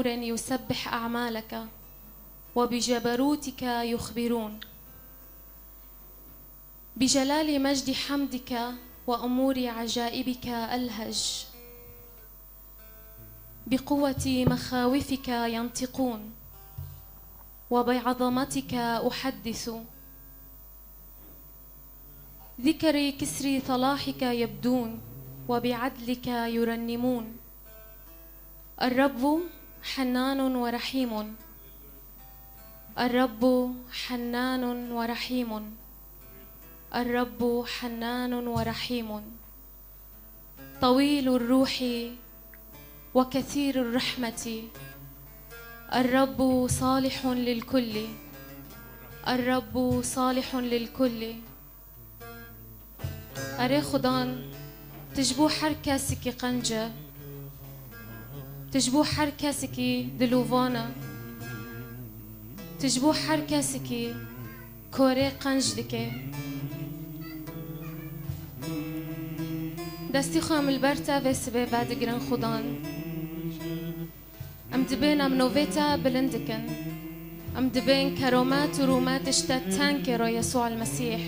بنور يسبح أعمالك وبجبروتك يخبرون، بجلال مجد حمدك وأمور عجائبك ألهج، بقوة مخاوفك ينطقون وبعظمتك أحدث، ذكر كسر صلاحك يبدون وبعدلك يرنمون. الرب حنان ورحيم، الرب حنان ورحيم، الرب حنان ورحيم، طويل الروح وكثير الرحمة، الرب صالح للكل، الرب صالح للكل. أري خدان تجبو حركاسكي قنجة، تجبو حركاسكي دلوفانا، تجبو حركاسكي كوري قنجدكي. دستي خام البرتا بسبي بعد جران خدان، أم دبين أم نوفيتا بلندكن، أم دبين كرومات ورومات اشتات تانكرو يسوع المسيح.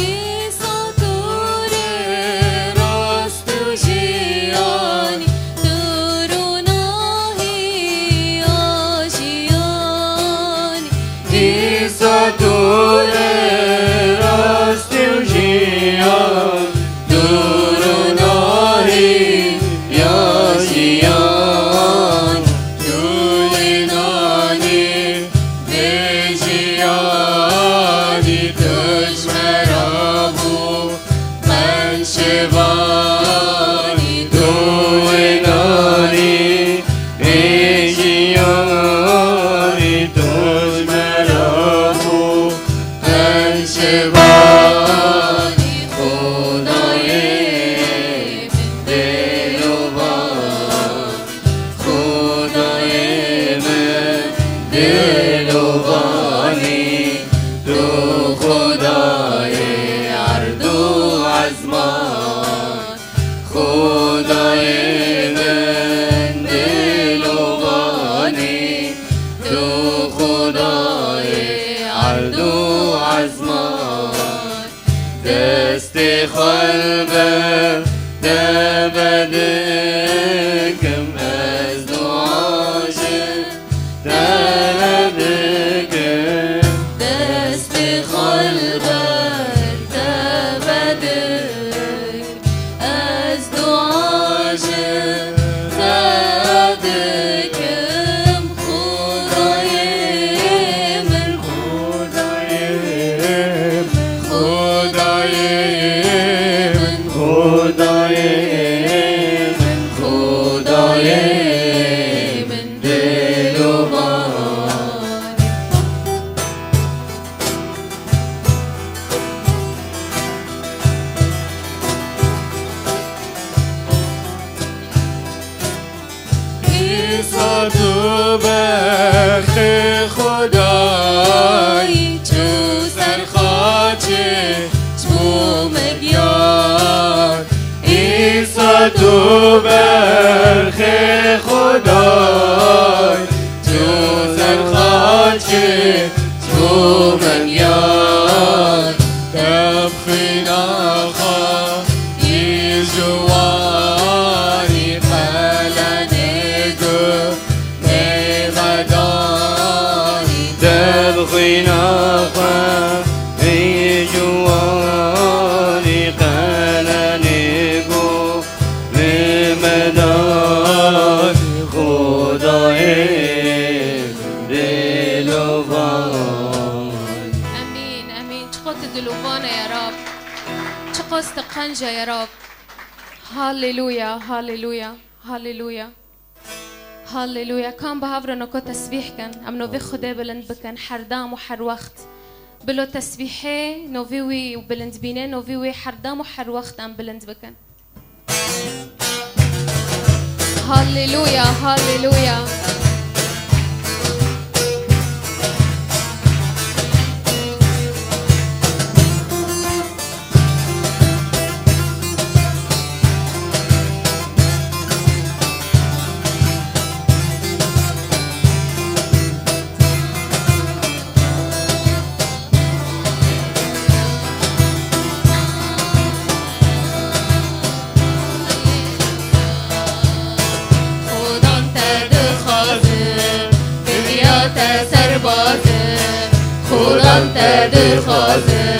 Isato دست قلبم دبدکم از دعاش دردکم دست قلبم دبدک از دعاش دردکم خدای من تو برخ خدای تو سرخاچه تو مگیار ایسا تو برخ خدای تو سرخاچه تو مگیار تبخی نخواه ای جوانی تبخي نخوة أي جواني قلني بو لمدار خداي دلوان امين امين. چقدر دلوانه يا رب، چقدر قنجه يا رب. هاليلويا هاليلويا هاليلويا هاليلويا. كان بهافر نكو تسبيح كان ام نوفي خدا بلند بكن حردام وحر وقت بلو تسبيحي نوفيوي وبلند بينا نوفيوي حردام وحر وقت ام بلند بكن. هاليلويا هاليلويا. خودم تدر خازن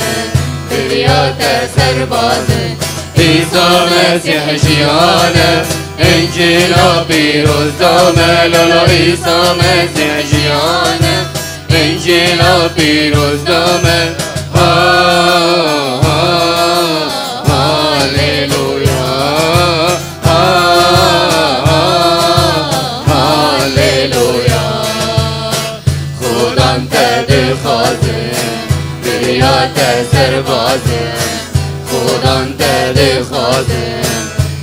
دریات سربازن عیسی مسیح جیانه انجیلا پیروز دامه لالا عیسی مسیح جیانه انجیلا پیروز دامه هاليلويا هاليلويا خودم تدر خازن دریات سربازن خودم تدر خازن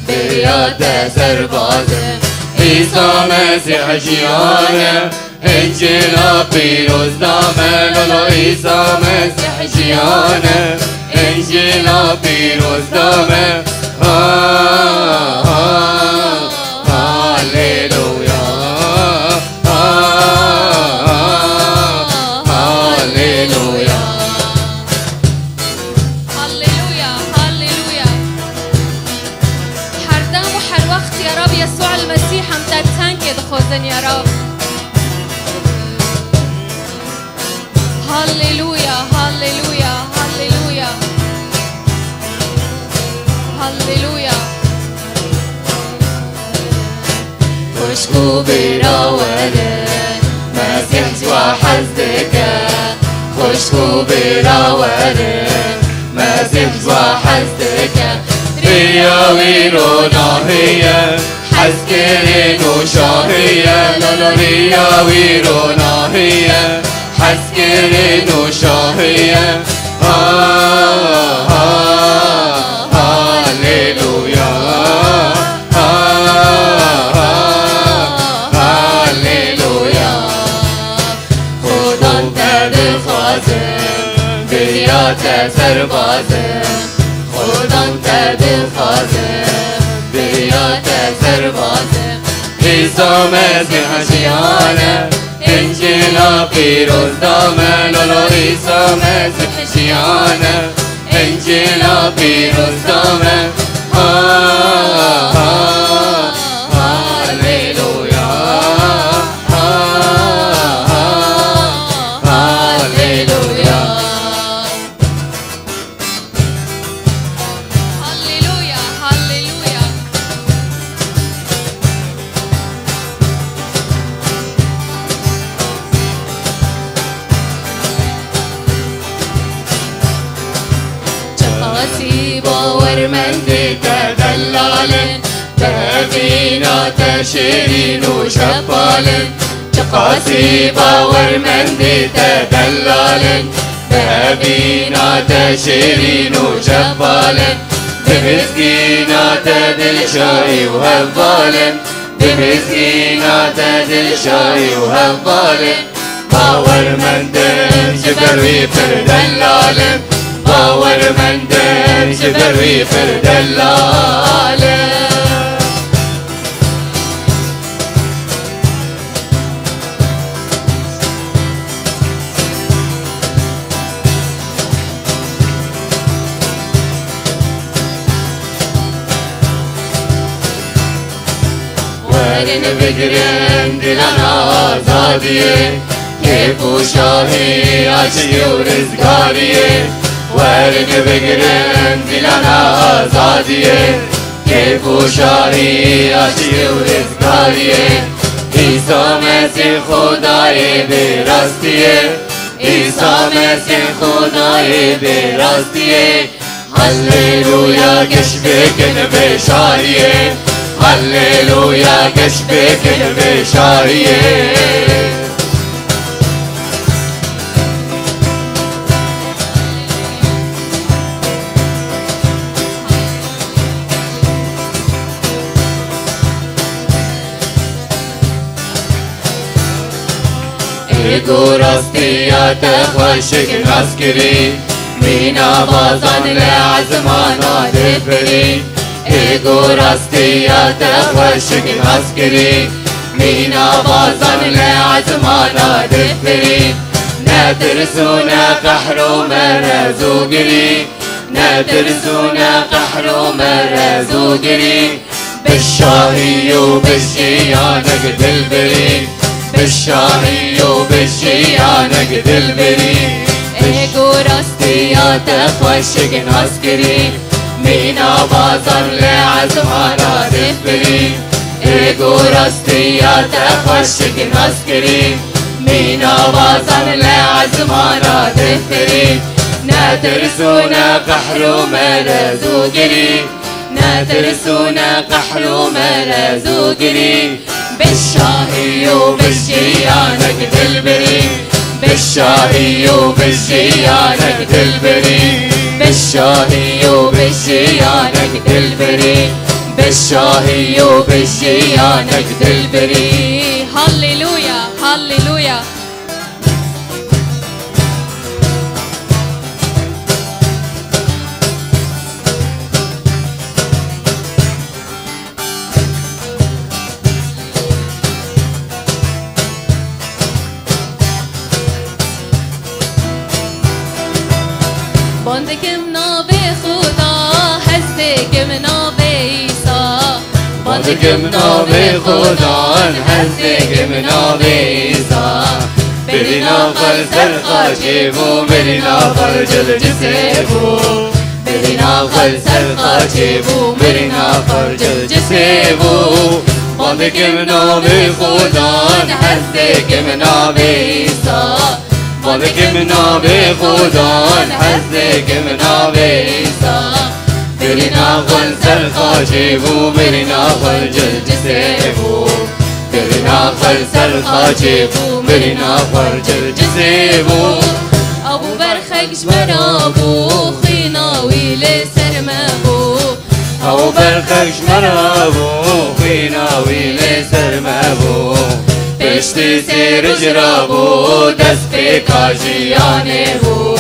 دریات سربازن عیسی مسیح جیانه انجیلا پیروز دامه لالا عیسی مسیح جیانه انجیلا پیروز دامه هاليلويا هاليلويا هاليلويا هاليلويا. حردام وحر وقت يا رب يسوع المسيح عم تتهان كده خوزن يا رب. هاليلويا هاليلويا هاليلويا هاليلويا. خشكو براودن مسيح جوا حزدك خشكو براودن مسيح جوا حزدك رياوي روناهية حسكرين وشاهية لالا رياوي روناهية حسكرين وشاهية هاليلويا هاليلويا خودم تدر خازن دریات سربازن خودم تدر خازن دریات سربازن عیسی مسیح جیانه انجیلا پیروز دامه لالا عیسی مسیح جیانه مشکلا پیروز دامه هاللویا هاللویا هللويا هللويا. چقاسی باورمندی تدلالن تهبینا تشیرین و شفالن چقاسی باورمندی تدلالن تهبینا تشیرین و شفالن بمسكينات دلشاي وهفالن بمسكينات دلشاي وهفالن باور من جبروي فردلالن باور من جبروي فردلالن ورن بگرن دلنا آزادیه کیف و شاهی عشقی و رزگاریه ورن بگرن دلنا آزادیه کیف و شاهی عشقی و رزگاریه عیسی مسیح خدای براستیه عیسی مسیح خدای براستیه هللویا کش بکن بشاریه هللویا کش بکن بشاریه ایگو راستیات خوشک نسکری مینا بازان لعزمانا دفری ایگو راستیات خوشک نسکری مینا بازان لعزمانا دفری نترسونا قحر و مرز و گری نترسونا قحر و مرز و گری بالشاهی و بالشیانک دل بری بالشاهی و بالشیانک دل بری ایگو راستیات خوشک نسکری مینا بازان لعزمانا دفری ایگو راستیات خوشک نسکری مینا بازان لعزمانا دفری نترسونا قحر و مرز و گری نترسونا قحر و مرز و گری بالشاهی و بالشیانک دل بری بالشاهی و بالشیانک دل بری بالشاهی و بالشیانک دل بری بالشاهی و بالشیانک دل بری هللويا هللويا. باندکم ناب خدا هستکم ناب عیسی باندکم ناب خدا هستکم ناب عیسی بری نافر سرخاچه بو بری نافر جلجسه بو بری نافر سرخاچه بو بری نافر جلجسه بو باندکم ناب خدا هستکم ناب عیسی باندکم ناب خدا هستکم ناب عیسی بری نافر سرخاچه بو بری نافر جلجسه بو بری نافر سرخاچه بو بری نافر جلجسه بو ابو برخکش مرابو خیناوی لسر مبو ابو برخکش مرابو خیناوی لسر مبو پشت سر جرابو دست به کاجیانه بو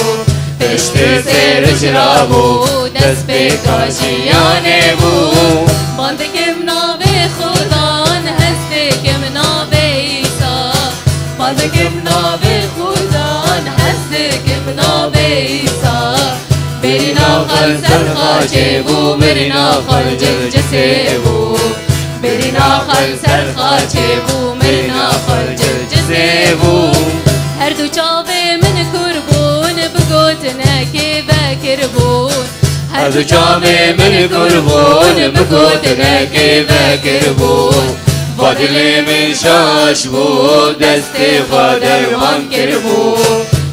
پشت سر جرابو دست به کاجیانه بو باندکم ناب خدا هستکم ناب عیسی باندکم ناب خدا هستکم ناب عیسی بری ناب خل سرخا چبو مرنا خل جلجسبو برنا خل سرخا چبو مرنا خل جلجسبو هر دو چاوه من کربون بگوتنه که بکربون هر دو چاوه من کربون بگوتنه که بکربون با دل من شاش بود دست خوا درمان کربو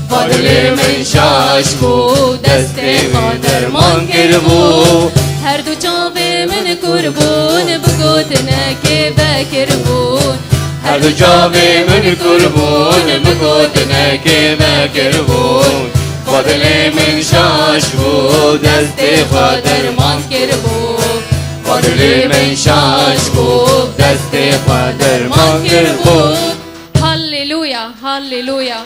با دل من شاش بود دست خوا درمان کربو هر دو چاوه من کربون بگوتنه که بکربون هر دو چاوه من کربون بگوتنه که بکربون با دل من شاش بود دست خوا درمان کربو با دل من شاش بود دست خوا درمان کربو هاليلويا هاليلويا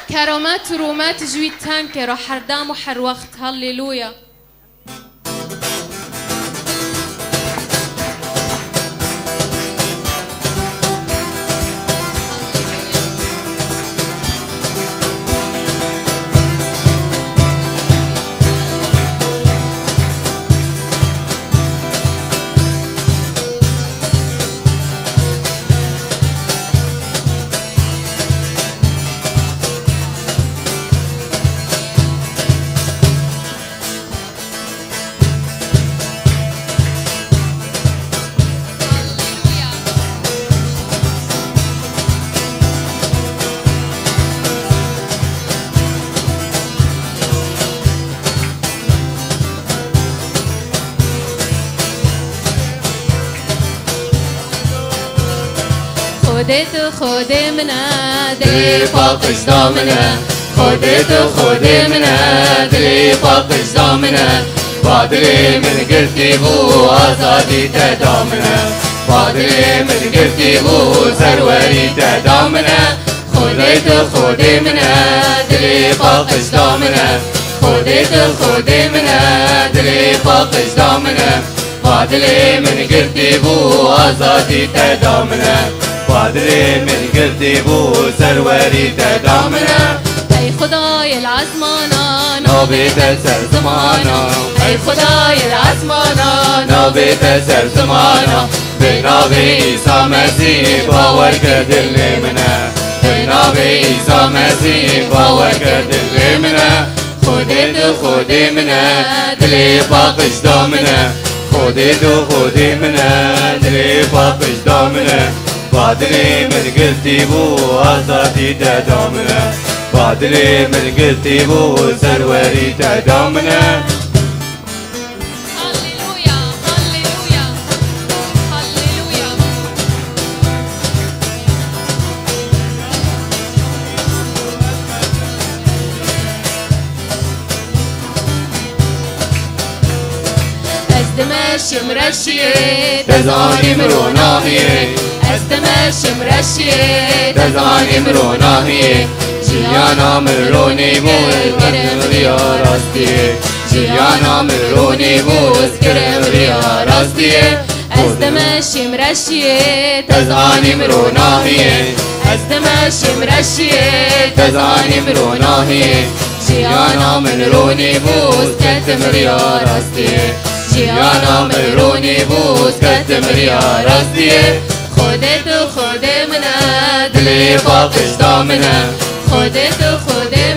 كرامات ورومات جويت تانكر وحردام وحر وقت هاليلويا خودت منا دلی پاکش دامنه خودت منا دلی پاکش دامنه با دلی من گرتی بو آزادی تدامنه با دلی من گرتی بو سروری تدامنه خودت منا دلی پاکش دامنه خودت منا دلی پاکش دامنه با دلی من گرتی بو آزادی تدامنه قادری من گردی بو سروری تدامنه ای خدای العظمانا نوبت سر زمانا ای خدای العظمانا نوبت سر زمانا به نام عیسی مسیح باور کرد دل منه به نام عیسی مسیح باور کرد دل منه خود منه دلی پاکش دامنه خود منه دلی پاکش دامنه با دلی من گرتی بو آزادی تدامنه با دلی من گرتی بو سروری تدامنه هاليلويا هاليلويا هاليلويا از دمشق مرشیه تزانی مروناهیه از دمشق مرشیه تزانی مروناهیه جیانا مرونی بود کرم ریا راستیه جیانا مرونی بود کرم ریا راستیه از دمشق مرشیه تزانی مروناهیه از دمشق مرشیه تزانی مروناهیه جیانا مرونی بود کرم ریا راستیه جیانا مرونی بود کرم ریا راستیه خود منه دلی پاکش دامنه خود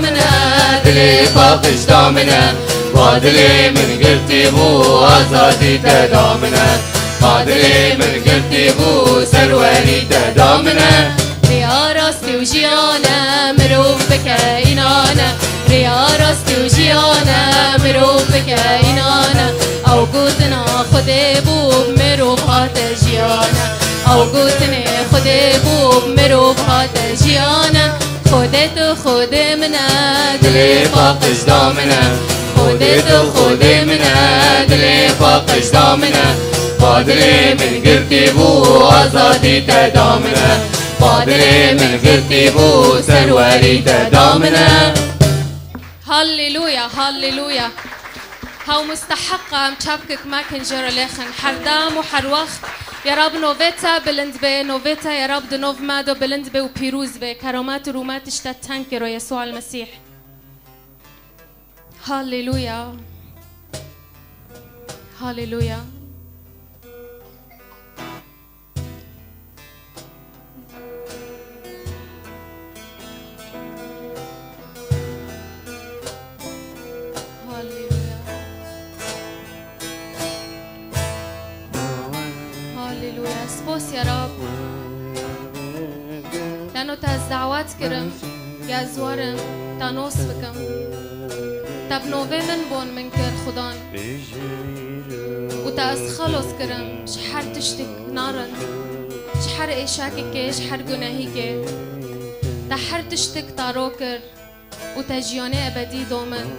منه دلی پاکش دامنه با دلی من گرتی بو آزادی تدامنه با دلی من گرتی بو سروری تدامنه ریا راستی و جیانه مروف بکه اینانه ریا راستی و جیانه مروف بکه اینانه او گوتنا خود بوب مروف هات جیانه او گوتنه خود بوب مروف هات جیانه خود منه دلی پاکش دامنه خود منه دلی پاکش دامنه با دلی من گرتی بو آزادی تدامنه با دلی من گرتی بو سروری تدامنه هاليلويا هاليلويا هاو مستحقة مشابكك ما كنجر لخن حردام وحر وقت يا رب نوفيتا بلند بي نوفيتا يا رب دنوف مادو بلند بي وبيروز بي كرامات ورومات اشتت تنكرو يسوع المسيح هاليلويا هاليلويا. هاليلويا. سبوس يا رب لأنه تاز دعوات كرم يا زوارم تانوس بكم تبنوفي من بون من كر خدان وتاز خلص كرم شحر تشتك نارن شحر إيشاكك شحر جناهيك تحر تشتك تاروكر وتجياني أبدي دومن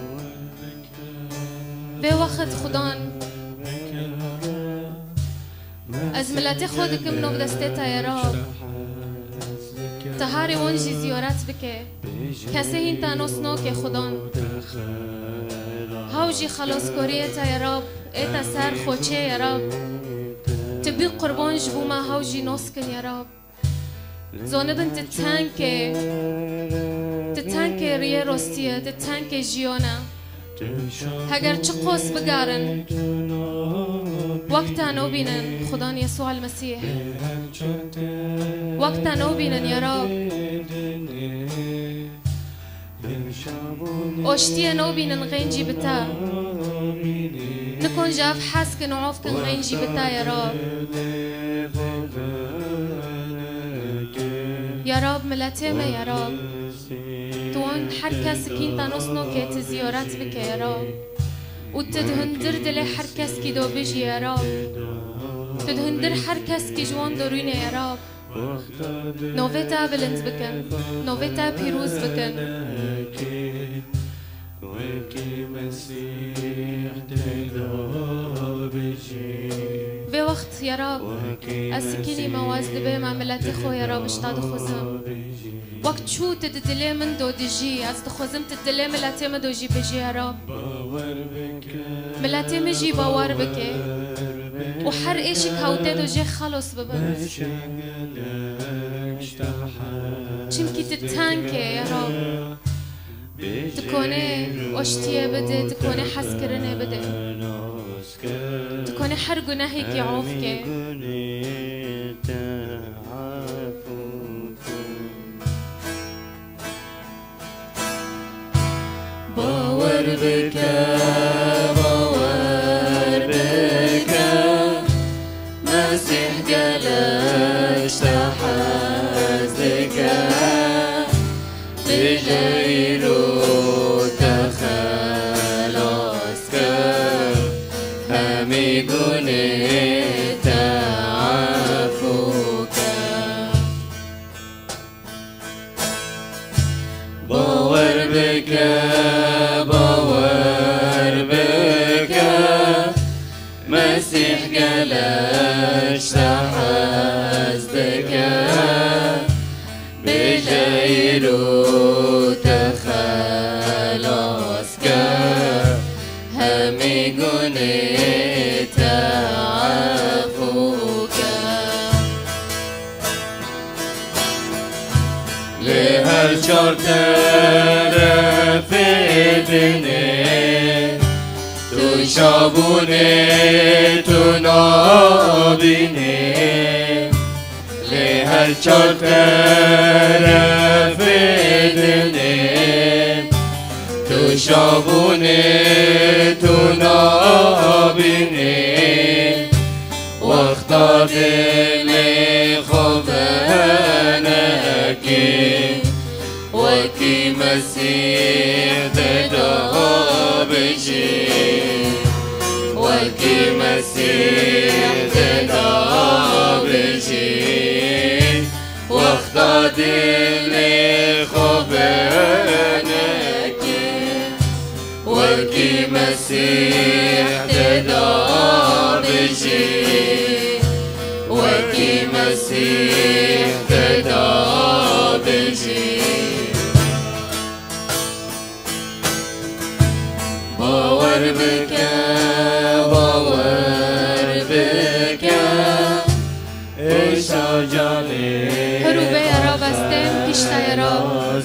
في وقت خدان أزملاتي خودك منو بدستيتا يا رب تهاري ونجي زيارات بك كسي هين تانوس نوك يا خدان هاوجي خلاص كوريتا يا رب ايتا سار خوچه يا رب تبي قربان جبو ما هاوجي نوسكن يا رب زونبن تتانكي ريه روستيه تتانكي جيونا هاگر چه قوس بگارن وقتا نو بینن خدا يسوع المسيح وقتا نو بینن يا رب اوشتيه نو بینن غينجي بتا نكون جاف حاسكن وعوفكن غينجي بتا يا رب يا رب ملاتيمة يا رب توان حركة سكين تانوس نوكي زيارات بك يا رب وتدهندر دلي حركة سكي دو بيجي يا رب تدهندر حركة سكي جوان دوريني يا رب نوفيتا بلند بكن نوفيتا بيروز بكن في وقت يا رب أسكيني موازد بي معملاتي خو يا رب اشتاد خوزم وقت شو تدلي من دو دجي از دخوزم تدلي ملاتي من دو جي بجي يا رب ملاتي مجي باور بكي وحر ايشك هاوتي دو جي خلص ببن چمكي تتانكي يا رب تكوني واشتيه بدي تكوني حسكرني بدي تكوني حر جناهيك يعوفك باور بك باور بك مسيح قالك تحزك بجيلو تخلصك هميقوني تعفوك باور بك باور بك مسيح قالك تحزك بجيلو تخلصك هميقوني تعفوك لهالشرطر في دني تشابوني تنابيني لهالشرطر في دني تشابوني تنابيني واختار لي خبانك وكي مسيح تدابجي وكي مسيح تدابجي واختار لي خبانك وكي مسيح تدابجي وكي مسيح تدابجي باور بك باور بك ايش اجالي هروبي يا رب استم كشتا يا رب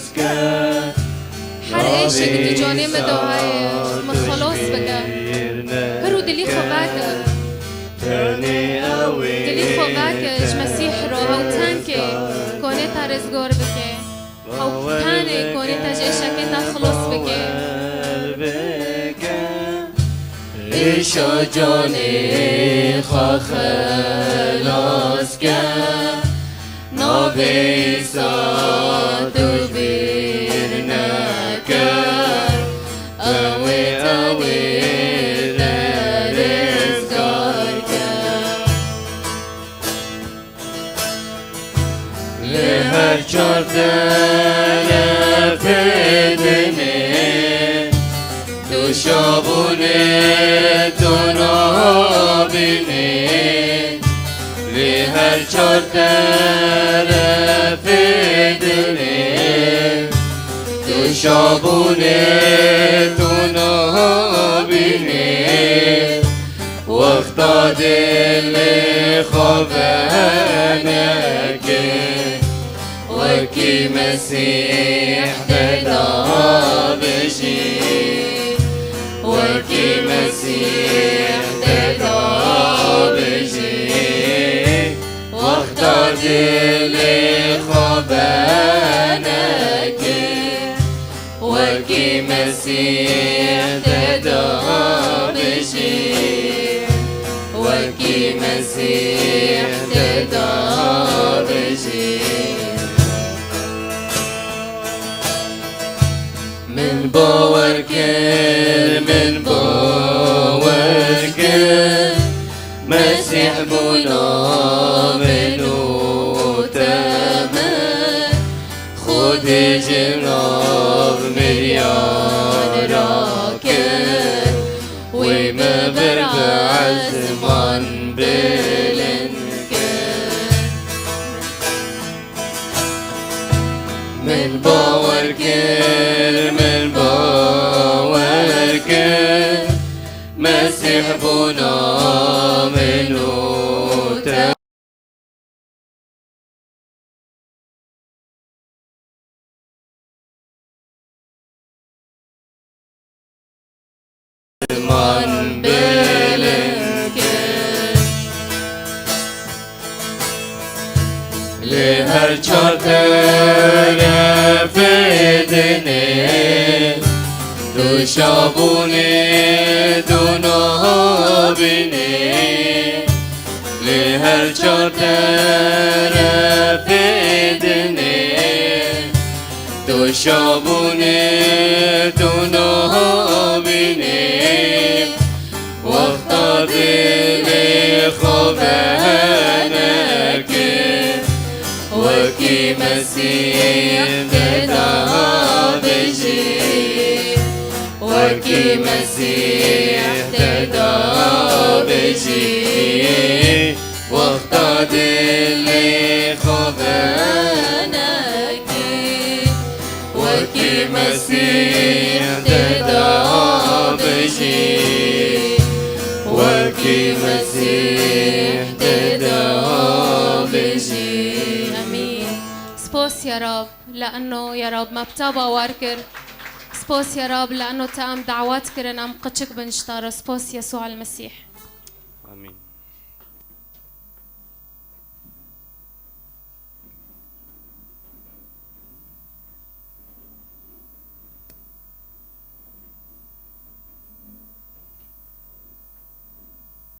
حر شد جاني مدوهاي من خلاص بقى هرو دلي خباك دلي خباك جمسيح رو هاو تانكي كوني تارزگار بكي هاو تاني كوني تجيشك تخلص بكي إيشا جاني خلاص كان نبي ساتو بيرناك أوي رزقارك لهر چارتنا فدني دوشابوني تنابيني لهر چارتنا فدني دوشابوني تنابيني وقتا دل خوانك وكي مسيح بدا بشي وكي مسيح بدا بشي وقتا دل خوانك وكي مسيح بدا بشي وكي مسيح بدا بشي من باور كل مسيح بنا منو تمن خود جناب مريان راكن وما بربع زمان بلنكن من باور كل مسيح بنا منو تمن بلنكن لهر چارتنا فدني دوشابوني دونابيني لهر چارتنا فدني دوشابوني دونابيني وقتا دل خوانك وكي مسيح بدا بشي وكي مسيح بدا بشي وقتا دل خوانك وكي مسيح بدا بشي وكي مسيح بدا بشي امين. سبوس يا رب لانه يا رب ما بتابا واركر سبوس يا رب لانه تام دعوات كرن ام قتشك بنشتار سبوس يسوع المسيح. امين.